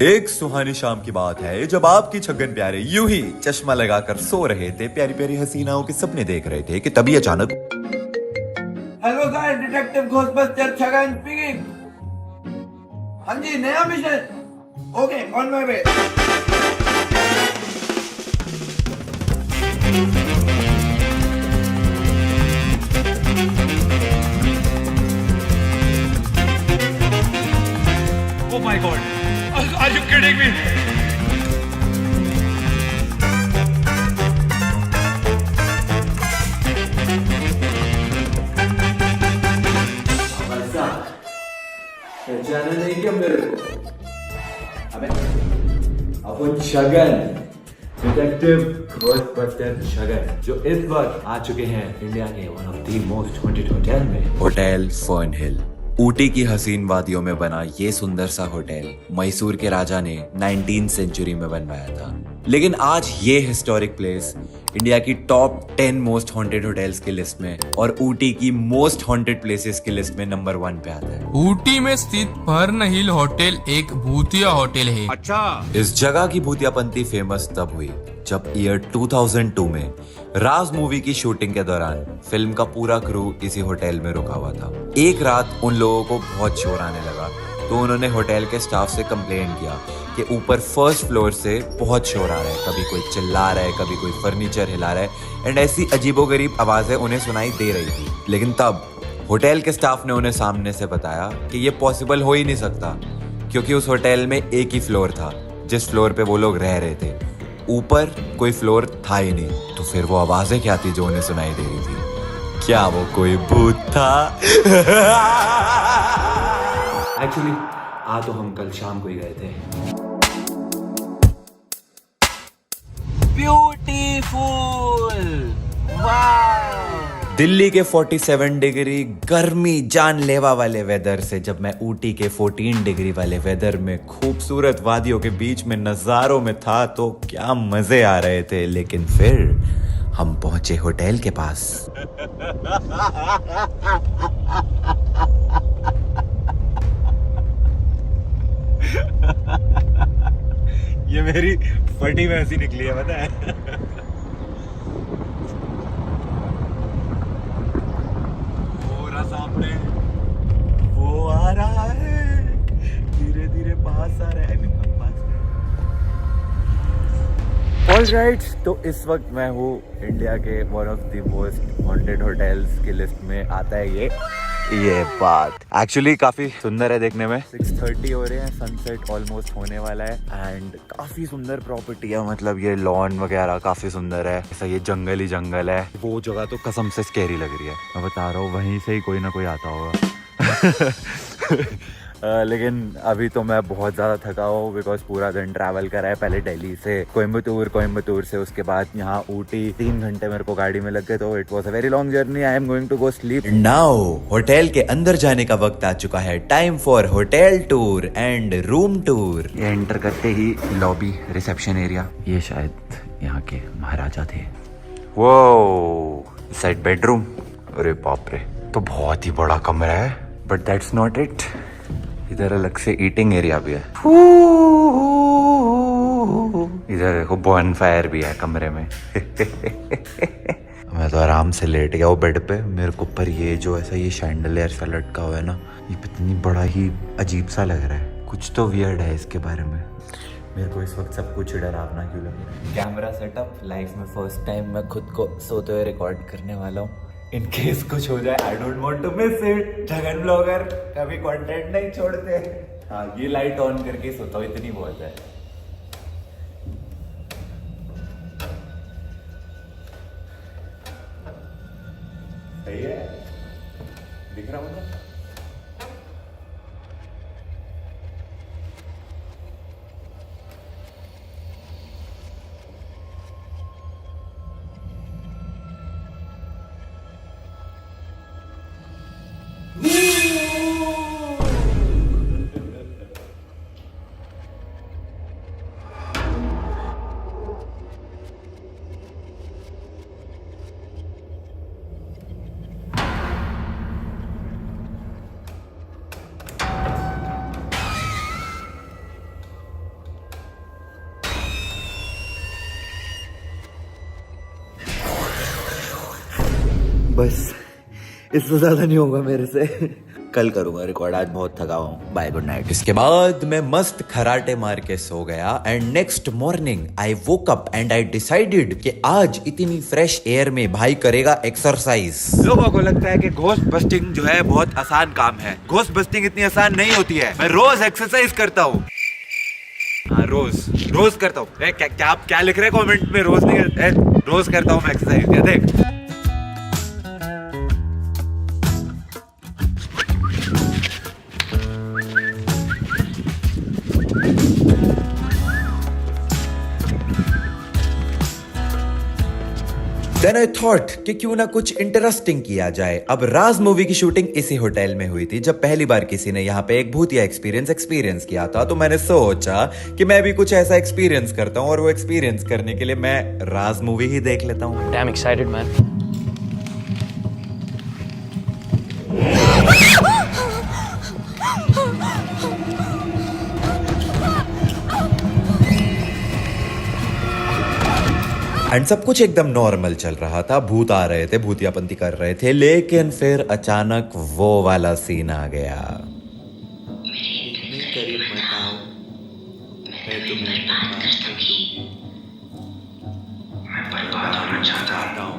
एक सुहानी शाम की बात है जब आपकी छगन प्यारे यूं ही चश्मा लगाकर सो रहे थे, प्यारी प्यारी हसीनाओं के सपने देख रहे थे कि तभी अचानक hello sir, detective ghostbuster Chhagan speaking. हाँ जी, नया मिशन। Okay, on my way. Oh my god! Are you kidding me? पहचाना नहीं क्या मेरे को? अबे अपन छगन, डिटेक्टिव घोषबस्टर छगन, जो इस वक्त आ चुके हैं इंडिया के one of the most haunted hotel में। होटल फर्न हिल। ऊटी की हसीन वादियों में बना ये सुंदर सा होटल मैसूर के राजा ने 19th सेंचुरी में बनवाया था। लेकिन आज ये हिस्टोरिक प्लेस इंडिया की टॉप 10 मोस्ट हॉन्टेड होटल्स की लिस्ट में और ऊटी की मोस्ट हॉन्टेड प्लेसेस की लिस्ट में नंबर 1 पे आता है। ऊटी में स्थित फर्न हिल होटल एक भूतिया होटल है। अच्छा। इस जगह की भूतियापंती फेमस तब हुई जब ईयर 2002 में राज मूवी की शूटिंग के दौरान फिल्म का पूरा क्रू इसी होटल में रुका हुआ था। एक रात उन लोगों को बहुत शोर आने लगा तो उन्होंने होटल के स्टाफ से कंप्लेंट किया कि ऊपर फर्स्ट फ्लोर से बहुत शोर आ रहा है, कभी कोई चिल्ला रहा है, कभी कोई फर्नीचर हिला रहा है एंड ऐसी अजीबोगरीब आवाजें उन्हें सुनाई दे रही थी। लेकिन तब होटल के स्टाफ ने उन्हें सामने से बताया कि ये पॉसिबल हो ही नहीं सकता क्योंकि उस होटल में एक ही फ्लोर था जिस फ्लोर पे वो लोग रह रहे थे, ऊपर कोई फ्लोर था ही नहीं। तो फिर वो आवाजें क्या थी जो उन्हें सुनाई दे रही थी? क्या वो कोई भूत था? एक्चुअली आ तो हम कल शाम को ही गए थे। ब्यूटीफुल, वाव। दिल्ली के 47 डिग्री गर्मी जानलेवा वाले वेदर से जब मैं ऊटी के 14 डिग्री वाले वेदर में खूबसूरत वादियों के बीच में नजारों में था तो क्या मजे आ रहे थे। लेकिन फिर हम पहुंचे होटल के पास। ये मेरी फटी में हंसी निकली है, पता है? पूरा सामने वो आ रहा है, धीरे धीरे पास आ रहा है। ऑलराइट, तो इस वक्त मैं हूँ इंडिया के one of the most haunted hotels की लिस्ट में आता है ये बात एक्चुअली काफी सुंदर है देखने में। 6:30 हो रहे हैं, सनसेट ऑलमोस्ट होने वाला है एंड काफी सुंदर प्रॉपर्टी है। मतलब ये लॉन वगैरह काफी सुंदर है, ऐसा ये जंगल ही जंगल है। वो जगह तो कसम से स्कैरी लग रही है, मैं बता रहा हूँ, वहीं से ही कोई ना कोई आता होगा। लेकिन अभी तो मैं बहुत ज़्यादा थका हूँ बिकॉज पूरा दिन ट्रैवल करा है। पहले दिल्ली से कोयम्बतूर से उसके बाद यहाँ ऊटी 3 घंटे मेरे को गाड़ी में लग गए, तो it was a very long journey. I am going to go sleep now. Hotel के अंदर जाने का वक्त आ चुका है। Time for hotel tour and room tour. ये एंटर करते ही लॉबी, रिसेप्शन एरिया, ये शायद यहाँ के महाराजा थे। वो साइड बेडरूम, अरे बाप रे, तो बहुत ही बड़ा कमरा है। बट दैट्स नॉट इट, इधर अलग से ईटिंग एरिया भी है। इधर देखो बॉन फायर भी है कमरे में। मैं तो आराम से लेट गया वो बेड पे। मेरे को ऊपर ये जो ऐसा ये शैंडलियर सा लटका हुआ है ना, ये इतनी बड़ा ही अजीब सा लग रहा है। कुछ तो वियर्ड है इसके बारे में। मेरे को इस वक्त सब कुछ डरावना क्यों लग रहा है। कैमरा सेटअप, लाइफ में फर्स्ट टाइम मैं खुद को सोते हुए रिकॉर्ड करने वाला हूँ। इन केस कुछ हो जाए, I don't want to miss it. Jagan blogger कभी कंटेंट नहीं छोड़ते। हाँ, ये लाइट ऑन करके सोता हूँ, इतनी बहुत है। सही है, दिख रहा मुझे? बस इससे ज्यादा नहीं होगा मेरे से। कल करूंगा रिकॉर्ड, आज बहुत थका हुआ हूँ। Bye, good night. इसके बाद मैं मस्त खराटे मार के सो गया and next morning I woke up and I decided कि आज इतनी फ्रेश एयर में भाई करेगा एक्सरसाइज। लोगों को लगता है कि घोस्ट बस्टिंग जो है बहुत आसान काम है। घोस्ट बस्टिंग इतनी आसान नहीं होती है। मैं रोज एक्सरसाइज करता हूँ। हाँ, रोज करता हूँ। क्या आप क्या लिख रहे हैं कमेंट में? रोज नहीं रोज करता हूँ मैं एक्सरसाइज। क्या देख, Then I thought कि क्यों ना कुछ इंटरेस्टिंग किया जाए। अब राज मूवी की शूटिंग इसी होटल में हुई थी जब पहली बार किसी ने यहाँ पे एक भूतिया एक्सपीरियंस किया था। तो मैंने सोचा कि मैं भी कुछ ऐसा एक्सपीरियंस करता हूँ और वो एक्सपीरियंस करने के लिए मैं राज मूवी ही देख लेता हूँ। Damn excited, man. एंड सब कुछ एकदम नॉर्मल चल रहा था। भूत आ रहे थे, भूतियापंती कर रहे थे, लेकिन फिर अचानक वो वाला सीन आ गया। इतने करीब मत आओ, मैं तुम्हें बर्बाद कर दूंगी। मैं बर्बाद होना चाहता हूँ।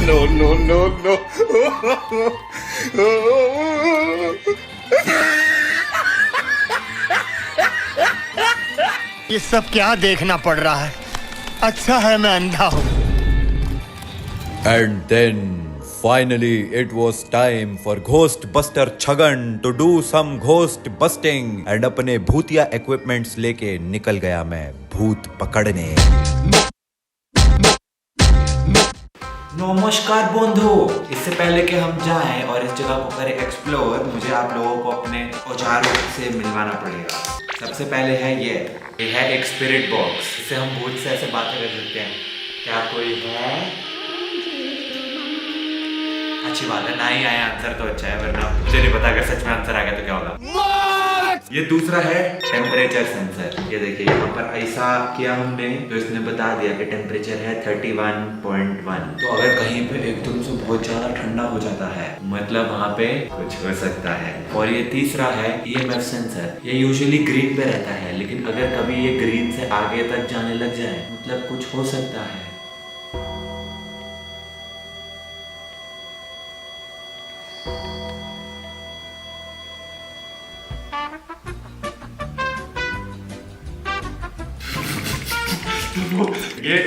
No. ये सब क्या देखना पड़ रहा है? अच्छा है मैं अंधा हूँ। And then finally it was time for ghost buster Chhagan to do some ghost busting and अपने भूतिया इक्विपमेंट्स लेके निकल गया मैं भूत पकड़ने। नमस्कार बंधु, इससे पहले कि हम जाएं और इस जगह को करें एक्सप्लोर, मुझे आप लोगों को अपने औजारों से मिलवाना पड़ेगा। सबसे पहले है ये है एक स्पिरिट बॉक्स। इससे हम भूत से ऐसे बातें कर सकते हैं। क्या कोई है? अच्छी बात है, ना ही आया आंसर तो अच्छा है, वरना मुझे नहीं पता अगर सच में आंसर आ गया तो क्या होगा। ये दूसरा है टेम्परेचर सेंसर। ये देखिए यहाँ पर ऐसा किया हमने तो इसने बता दिया कि टेम्परेचर है 31.1। तो अगर कहीं पे एकदम से बहुत ज्यादा ठंडा हो जाता है मतलब वहाँ पे कुछ हो सकता है। और ये तीसरा है EMF सेंसर। ये यूजुअली ग्रीन पे रहता है, लेकिन अगर कभी ये ग्रीन से आगे तक जाने लग जाए मतलब कुछ हो सकता है।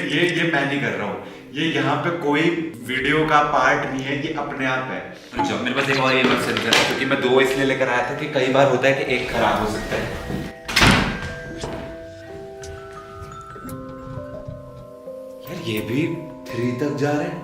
ये मैं नहीं कर रहा हूँ। ये यहाँ पे कोई वीडियो का पार्ट नहीं है, ये अपने आप है। जब मेरे पास एक और EMF सेंसर है, क्योंकि मैं 2 इसलिए लेकर आया था कि कई बार होता है कि एक खराब हो सकता है। यार ये भी 3 तक जा रहे हैं।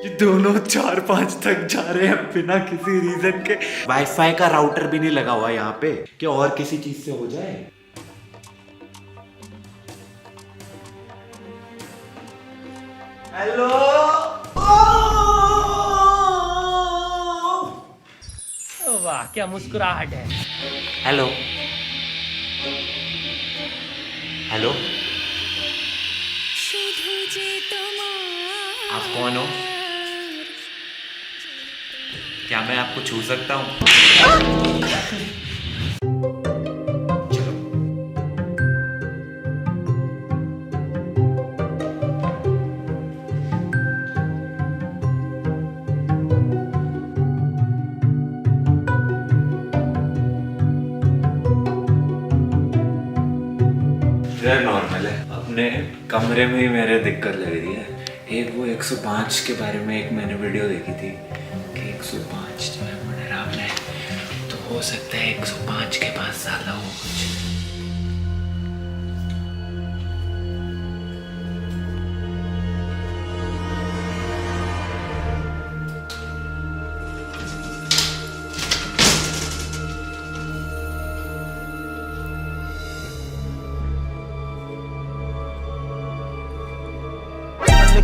ये दोनों 4-5 तक जा रहे हैं बिना किसी रीजन के। वाईफाई का राउटर भी नहीं लगा हुआ यहाँ पे कि और किसी चीज से हो जाए। हेलो, वाह क्या मुस्कुराहट है। हेलो, हेलो, आप कौन हो? क्या मैं आपको छू सकता हूँ? चलो। ये नॉर्मल है। अपने कमरे में ही मेरे दिक्कत लग रही है। एक वो 105 के बारे में एक मैंने वीडियो देखी थी कि 105 जो है वो डरावना है, तो हो सकता है 105 के पास ज्यादा हो कुछ।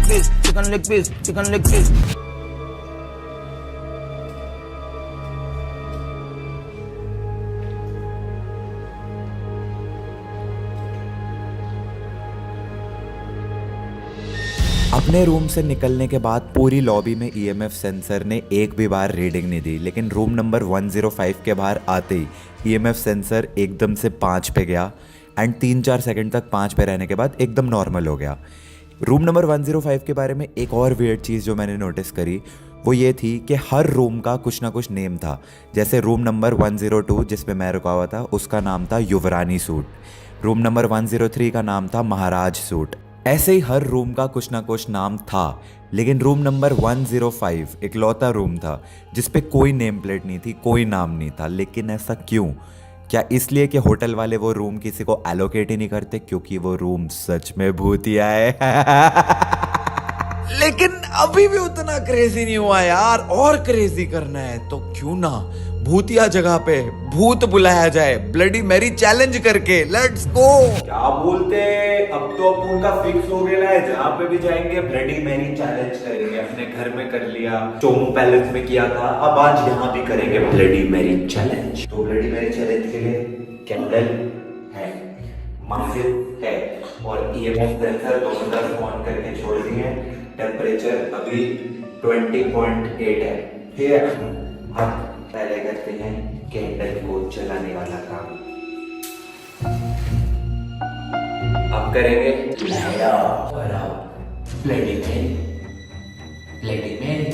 piece, chicken leg piece, chicken leg piece. अपने रूम से निकलने के बाद पूरी लॉबी में ईएमएफ सेंसर ने एक भी बार रीडिंग नहीं दी, लेकिन रूम नंबर 105 के बाहर आते ही ईएमएफ सेंसर एकदम से 5 पे गया एंड 3-4 सेकंड तक 5 पे रहने के बाद एकदम नॉर्मल हो गया। रूम नंबर 105 के बारे में एक और वियर्ड चीज़ जो मैंने नोटिस करी वो ये थी कि हर रूम का कुछ ना कुछ नेम था। जैसे रूम नंबर 102 जिसमें मैं रुका हुआ था उसका नाम था युवरानी सूट, रूम नंबर 103 का नाम था महाराज सूट। ऐसे ही हर रूम का कुछ ना कुछ नाम था, लेकिन रूम नंबर 105 इकलौता रूम था जिस पे कोई नेम प्लेट नहीं थी, कोई नाम नहीं था। लेकिन ऐसा क्यों? क्या इसलिए कि होटल वाले वो रूम किसी को एलोकेट ही नहीं करते क्योंकि वो रूम सच में भूतिया है? लेकिन अभी भी उतना क्रेजी नहीं हुआ यार, और क्रेजी करना है तो क्यों ना भूतिया जगह पे भूत बुलाया जाए ब्लडी मैरी चैलेंज करके। Let's go. क्या बोलते, अब तो अपन का फिक्स हो गया है, जहाँ पे भी जाएंगे ब्लडी मैरी चैलेंज करेंगे। अपने घर में कर लिया, चोमू पैलेस में किया था, अब आज यहाँ भी करेंगे ब्लडी मैरी चैलेंज। तो ब्लडी मैरी चैलेंज के लिए कैंडल है, मासिक है और ईएमएफ सेंसर दोनों तरफ ऑन करके छोड़ दिए। टेम्परेचर अभी 20.8 है। ठीक है, अब पहले करते हैं कैंडल को जलाने वाला काम। अब करेंगे bloody Mary, bloody Mary,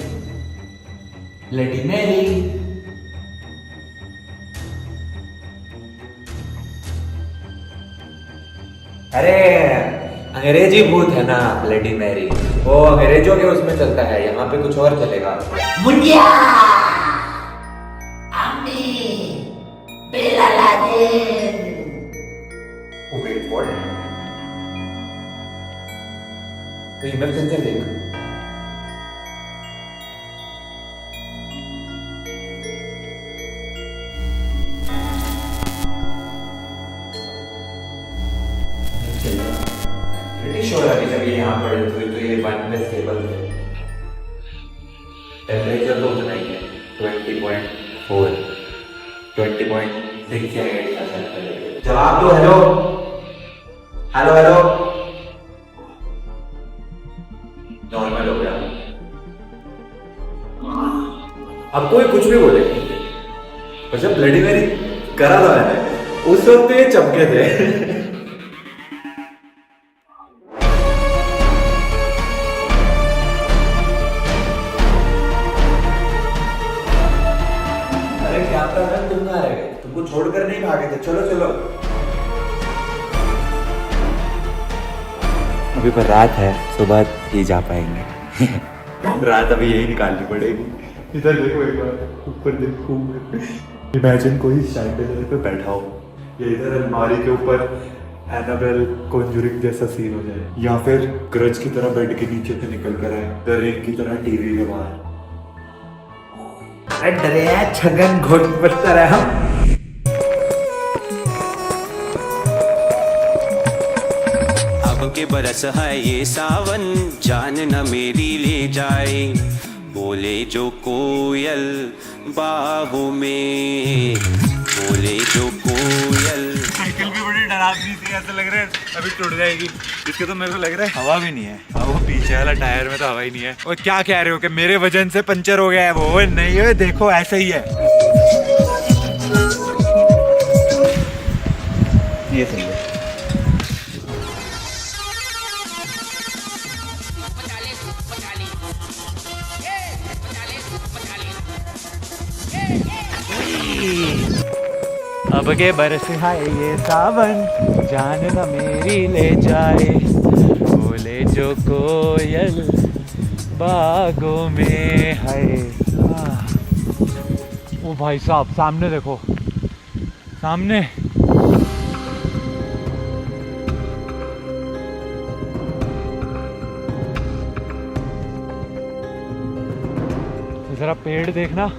bloody Mary. अरे अंग्रेजी भूत है ना ब्लडी मैरी, वो अंग्रेजों के उसमें चलता है, यहाँ पे कुछ और चलेगा। मुंडिया तो ईमेल सेंसर देख, श्योर अभी जब ये यहाँ पड़े थे तो ये 1 में स्टेबल थे। टेम्परेचर तो उतना ही है 20.4, 20.6 या 8 का शायद। जवाब दो। Hello hello hello. नॉर्मल हो गया। अब कोई कुछ भी बोले, पर जब ब्लडी मैरी करा था मैंने उस वक्त ये चमके थे। तुम कहाँ रह गए? तुमको छोड़कर नहीं भागे थे। चलो चलो। अभी पर रात है, सुबह ही जा पाएंगे। रात अभी यही निकालनी पड़ेगी। इधर देखो एक बार, ऊपर देखो। इमेजिन कोई शैंडलियर पे बैठा हो, या इधर अलमारी के ऊपर एनाबेल कॉन्जूरिंग जैसा सीन हो जाए, या फिर ग्रज की तरह बेड के नीचे से निकल कर आए, द रिंग की तरह टीवी के बाहर। अरे डरे यार, छगन घोट बचता रहा हम। अब के बरस है ये सावन, जान न मेरी ले जाए, बोले जो कोयल बाहों में, बोले जो कोयल। साइकिल भी बड़ी डरावनी सी, ऐसा लग रहा है अभी टूट जाएगी। इसके तो मेरे को लग रहा है हवा भी नहीं है, वो पीछे वाला टायर में तो हवा ही नहीं है। और क्या कह रहे हो कि मेरे वजन से पंचर हो गया है? वो नहीं है, देखो ऐसा ही है। ये सही है। अब के बरस है ये सावन, जान न मेरी ले जाए, बोले जो कोयल बागों में है। ओ भाई साहब, सामने देखो, सामने जरा पेड़ देखना,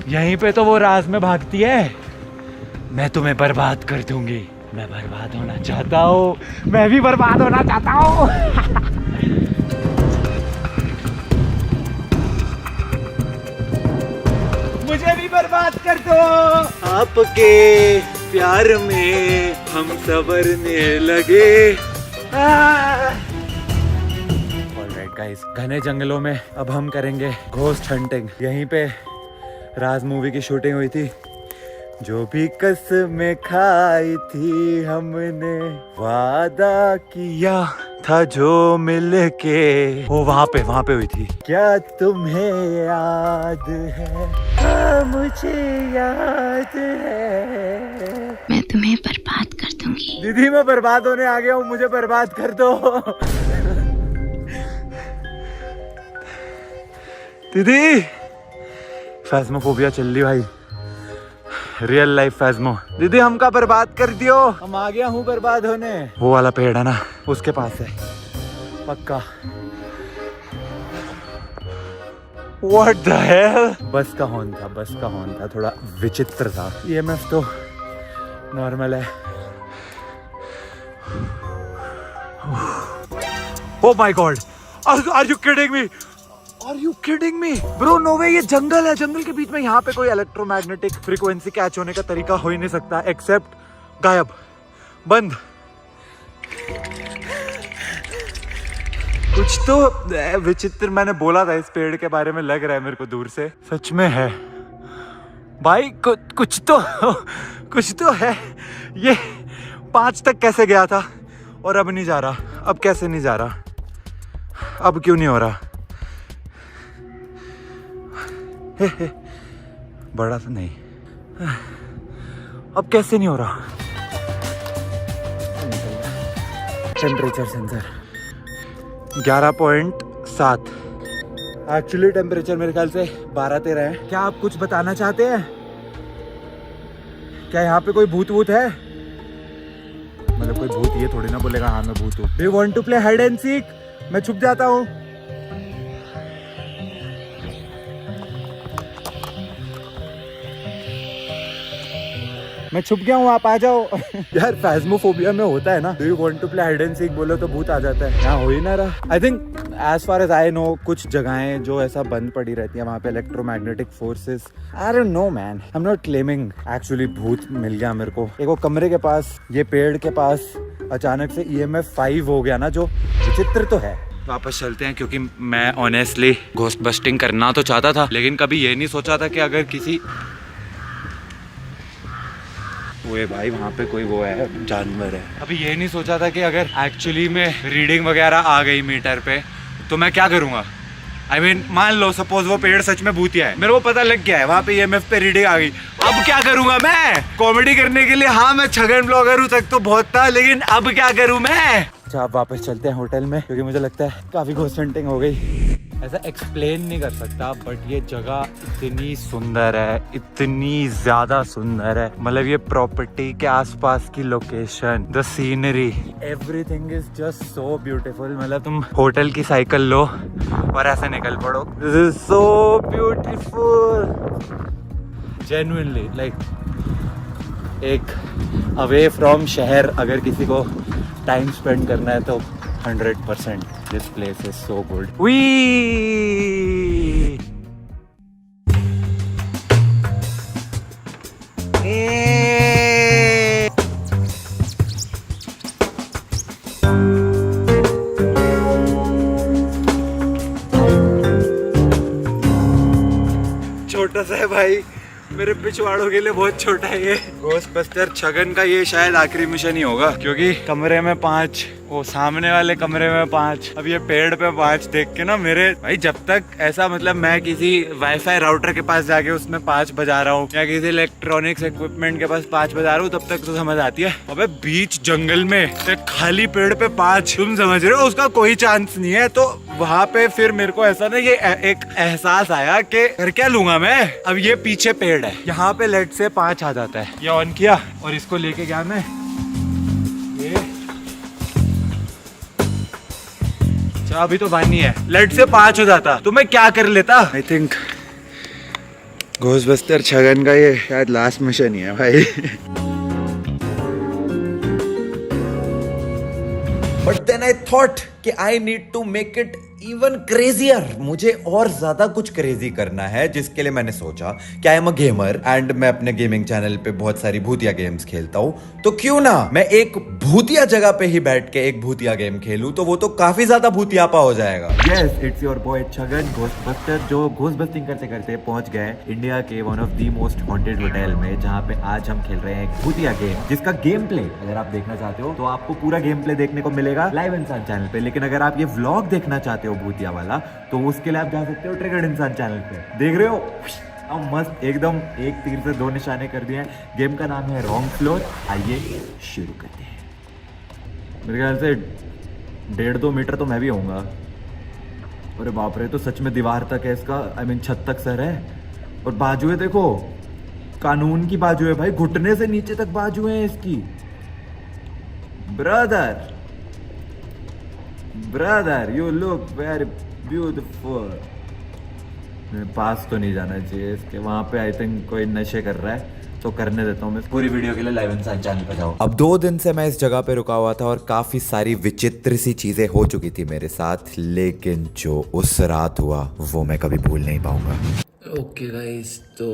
यहीं पे तो वो राज में भागती है। मैं तुम्हें बर्बाद कर दूंगी। मैं बर्बाद होना चाहता हूँ, मैं भी बर्बाद होना चाहता हूँ। बर्बाद कर दो। आपके प्यार में हम संवरने लगे। ऑलराइट गाइस, घने जंगलों में अब हम करेंगे घोस्ट हंटिंग। यहीं पे राज मूवी की शूटिंग हुई थी। जो भी कसमें खाई थी हमने, वादा किया था जो मिलके, वो वहाँ पे हुई थी। क्या तुम्हें याद है? हाँ, मुझे याद है। मैं तुम्हें बर्बाद कर दूंगी। दीदी मैं बर्बाद होने आ गया हूँ, मुझे बर्बाद कर दो। दीदी फैज़्मोफोबिया चल रही भाई, रियल लाइफ फैज़्मो। दीदी हमका बर्बाद कर दियो, हम आ गया हूँ बर्बाद होने। वो वाला पेड़ है ना, उसके पास है पक्का। What the hell? बस का हॉर्न था, थोड़ा विचित्र था। EMF तो नॉर्मल है। Oh my God! Are you kidding me? Are you kidding me? Bro, no way, ये जंगल है। जंगल के बीच में यहाँ पे कोई इलेक्ट्रोमैग्नेटिक फ्रीक्वेंसी कैच होने का तरीका हो ही नहीं सकता, एक्सेप्ट गायब, बंद। कुछ तो विचित्र मैंने बोला था इस पेड़ के बारे में, लग रहा है मेरे को दूर से सच में है भाई। कुछ तो है। ये 5 तक कैसे गया था और अब नहीं जा रहा? अब कैसे नहीं जा रहा? अब क्यों नहीं हो रहा? बड़ा तो नहीं, अब कैसे नहीं हो रहा? Temperature sensor 11.7। एक्चुअली टेम्परेचर मेरे ख्याल से 12-13 है। क्या आप कुछ बताना चाहते हैं? क्या यहाँ पे कोई भूत है? मतलब कोई भूत ये थोड़ी ना बोलेगा हाँ मैं भूत हूँ। Do you want to play hide and seek? मैं छुप जाता हूँ। मैं छुप गया हूँ, आप आ जाओ। यार फैज़्मोफोबिया में होता है ना, do you want to play hide and seek बोलो तो भूत आ जाता है। यहाँ हो ही ना रहा। I think as far as I know, कुछ जगहें जो ऐसा बंद पड़ी रहती है, वहाँ पे electromagnetic forces. I don't know man, I am not claiming. Actually भूत मिल गया मेरे को। एक वो कमरे के पास, ये पेड़ के पास अचानक से EMF 5 हो गया ना, जो विचित्र तो है। वापस चलते हैं, क्योंकि मैं ऑनेस्टली घोस्ट बस्टिंग करना तो चाहता था, लेकिन कभी ये नहीं सोचा था कि अगर किसी वो भाई वहाँ पे कोई वो है, जानवर है। अभी ये नहीं सोचा था कि अगर एक्चुअली में रीडिंग वगैरह आ गई मीटर पे तो मैं क्या करूँगा। I mean, मान लो सपोज वो पेड़ सच में भूतिया है, मेरे को पता लग गया है, वहाँ पे EMF पे रीडिंग आ गई। अब क्या करूँगा मैं? कॉमेडी करने के लिए हाँ मैं छगन ब्लॉगर हूँ तक तो बहुत था, लेकिन अब क्या करूँ मैं? अच्छा आप वापस चलते हैं होटल में, क्योंकि मुझे लगता है काफी घोस्ट हंटिंग हो गई। ऐसा एक्सप्लेन नहीं कर सकता, बट ये जगह इतनी सुंदर है, इतनी ज्यादा सुंदर है। मतलब ये प्रॉपर्टी के आसपास की location, the scenery, everything is just so beautiful. मतलब तुम होटल की साइकिल लो और ऐसे निकल पड़ो। This is so beautiful, genuinely. Like एक अवे फ्रॉम शहर अगर किसी को टाइम स्पेंड करना है तो 100% this place is so good. We छोटा सा है भाई, मेरे पिछवाड़ों के लिए बहुत छोटा है ये। घोस्टबस्टर छगन का ये शायद आखिरी मिशन ही होगा, क्योंकि कमरे में 5, वो सामने वाले कमरे में 5, अब ये पेड़ पे 5 देख के ना मेरे भाई, जब तक ऐसा मतलब मैं किसी वाईफाई राउटर के पास जाके उसमें 5 बजा रहा हूँ या किसी इलेक्ट्रॉनिक्स इक्विपमेंट के पास 5 बजा रहा हूँ, तब तक तो समझ आती है। अबे बीच जंगल में एक खाली पेड़ पे 5, तुम समझ रहे हो, उसका कोई चांस नहीं है। तो वहां पे फिर मेरे को ऐसा ना ये एक एहसास आया कि कर क्या लूंगा मैं। अब ये पीछे पेड़ है, यहाँ पे लेट से 5 आ जाता है। ये ऑन किया और इसको लेके गया मैं, ये अभी तो बानी है, लेट से 5 हो जाता तो मैं क्या कर लेता। आई थिंक घोस्टबस्टर छगन का ये शायद लास्ट मिशन ही है भाई। But then I thought कि I need to make it even crazier, मुझे और ज्यादा कुछ क्रेजी करना है, जिसके लिए मैंने सोचा कि I am a gamer and मैं अपने गेमिंग चैनल पे बहुत सारी भूतिया गेम्स खेलता हूँ, तो क्यों ना मैं एक भूतिया जगह पे ही बैठ के एक भूतिया गेम खेलूं, तो वो तो काफी ज्यादा भूतियापा हो जाएगा। Yes, it's your boy Chhagan ghostbuster, जो घोस्ट बस्टिंग करते करते पहुंच गए इंडिया के one of the most haunted hotel में, जहां पे आज हम खेल रहे हैं एक भूतिया गेम, जिसका गेम प्ले अगर आप देखना चाहते हो तो आपको पूरा गेम प्ले देखने को मिलेगा लाइव इंसान चैनल पे। लेकिन अगर आप ये व्लॉग देखना चाहते हो भूतिया वाला, तो उसके लिए आप जा सकते हो ट्रिगर्ड इंसान चैनल पे। देख रहे हो, अब मस्त एकदम एक तीर से दो निशाने कर दिए हैं। गेम का नाम है रॉन्ग फ्लोर। आइए शुरू करते हैं। मेरे ख्याल से 1.5-2 मीटर तो मैं भी होऊंगा। अरे बाप रे, तो सच में दीवार तक है इसका, आई मीन छत तक सर है। और बाजुएं देखो, कानून की बाजू है भाई, घुटने से नीचे तक बाजू है इसकी। Brother you look very beautiful. पास तो नहीं जाना चाहिए इसके, वहां पे आई थिंक कोई नशे कर रहा है, तो करने देता हूँ मैं। पूरी वीडियो के लिए लाइव इंसान चैनल पे जाओ। अब 2 दिन से मैं इस जगह पे रुका हुआ था और काफी सारी विचित्र सी चीजें हो चुकी थी मेरे साथ, लेकिन जो उस रात हुआ वो मैं कभी भूल नहीं पाऊंगा। ओके गाइस, तो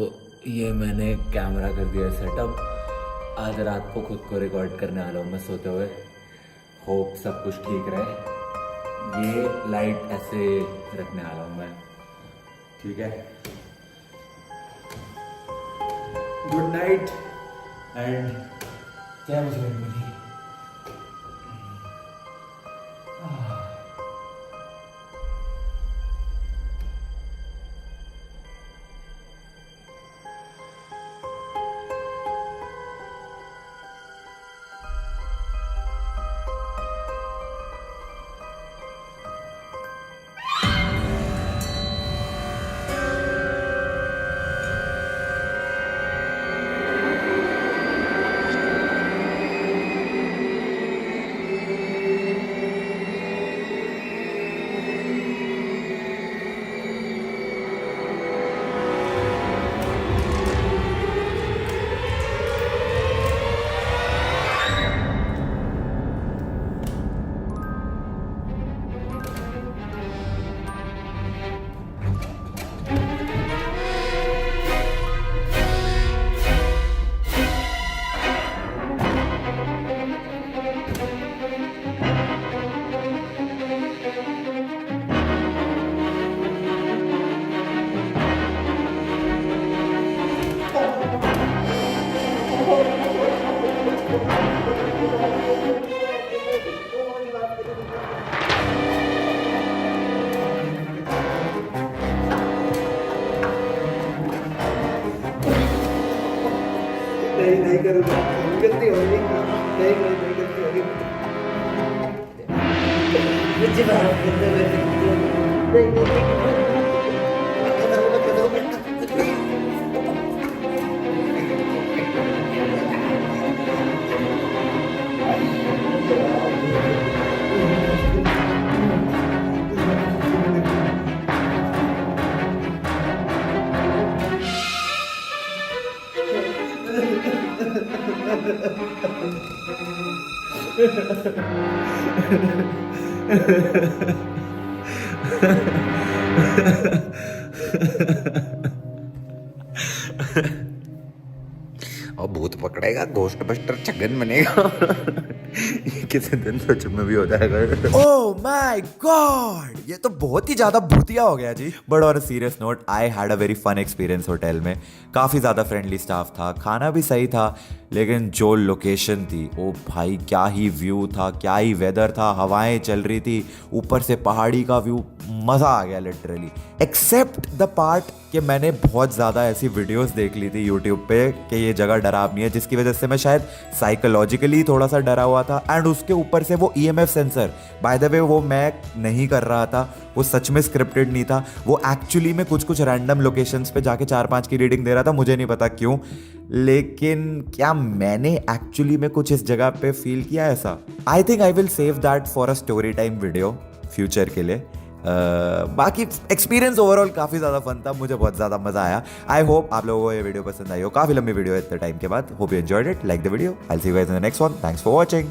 ये मैंने कैमरा कर दिया सेटअप। आज रात को खुद को रिकॉर्ड करने वाला हूँ मैं सोते हुए। होप सब कुछ ठीक रहे। ये लाइट ऐसे रखने वाला हूँ मैं, ठीक है। गुड नाइट एंड जय बजरंगबली। नहीं करूँगा, गलती हो गई। नहीं गलती हो गई। मुझे माफ कर दो। और भूत पकड़ेगा, घोस्ट बस्टर छगन बनेगा। ये किसी दिन सच में भी हो जाएगा। ओह माय गॉड, ये तो बहुत ही ज्यादा भूतिया हो गया जी। But on a serious note, I had a very fun experience hotel में। काफी ज्यादा फ्रेंडली स्टाफ था, खाना भी सही था, लेकिन जो लोकेशन थी, ओ भाई क्या ही व्यू था, क्या ही वेदर था, हवाएं चल रही थी, ऊपर से पहाड़ी का व्यू, मजा आ गया लिटरली। एक्सेप्ट द पार्ट कि मैंने बहुत ज़्यादा ऐसी वीडियोस देख ली थी यूट्यूब पे कि ये जगह डरावनी है, जिसकी वजह से मैं शायद साइकोलॉजिकली थोड़ा सा डरा हुआ था। एंड उसके ऊपर से वो EMF sensor, by the way वो मैं नहीं कर रहा था, वो सच में स्क्रिप्टेड नहीं था, वो एक्चुअली में कुछ रैंडम लोकेशंस पे जाके 4-5 की रीडिंग दे रहा था, मुझे नहीं पता क्यों। लेकिन क्या मैंने एक्चुअली में कुछ इस जगह पे फील किया ऐसा? I think I will save that for a story time video future के लिए। बाकी एक्सपीरियंस ओवरऑल काफ़ी ज़्यादा फन था, मुझे बहुत ज़्यादा मज़ा आया। आई होप आप लोगों को ये वीडियो पसंद आई हो। काफ़ी लंबी वीडियो है इतने टाइम के बाद। Hope you enjoyed it, like the video. I will see you guys in the next one. Thanks for watching.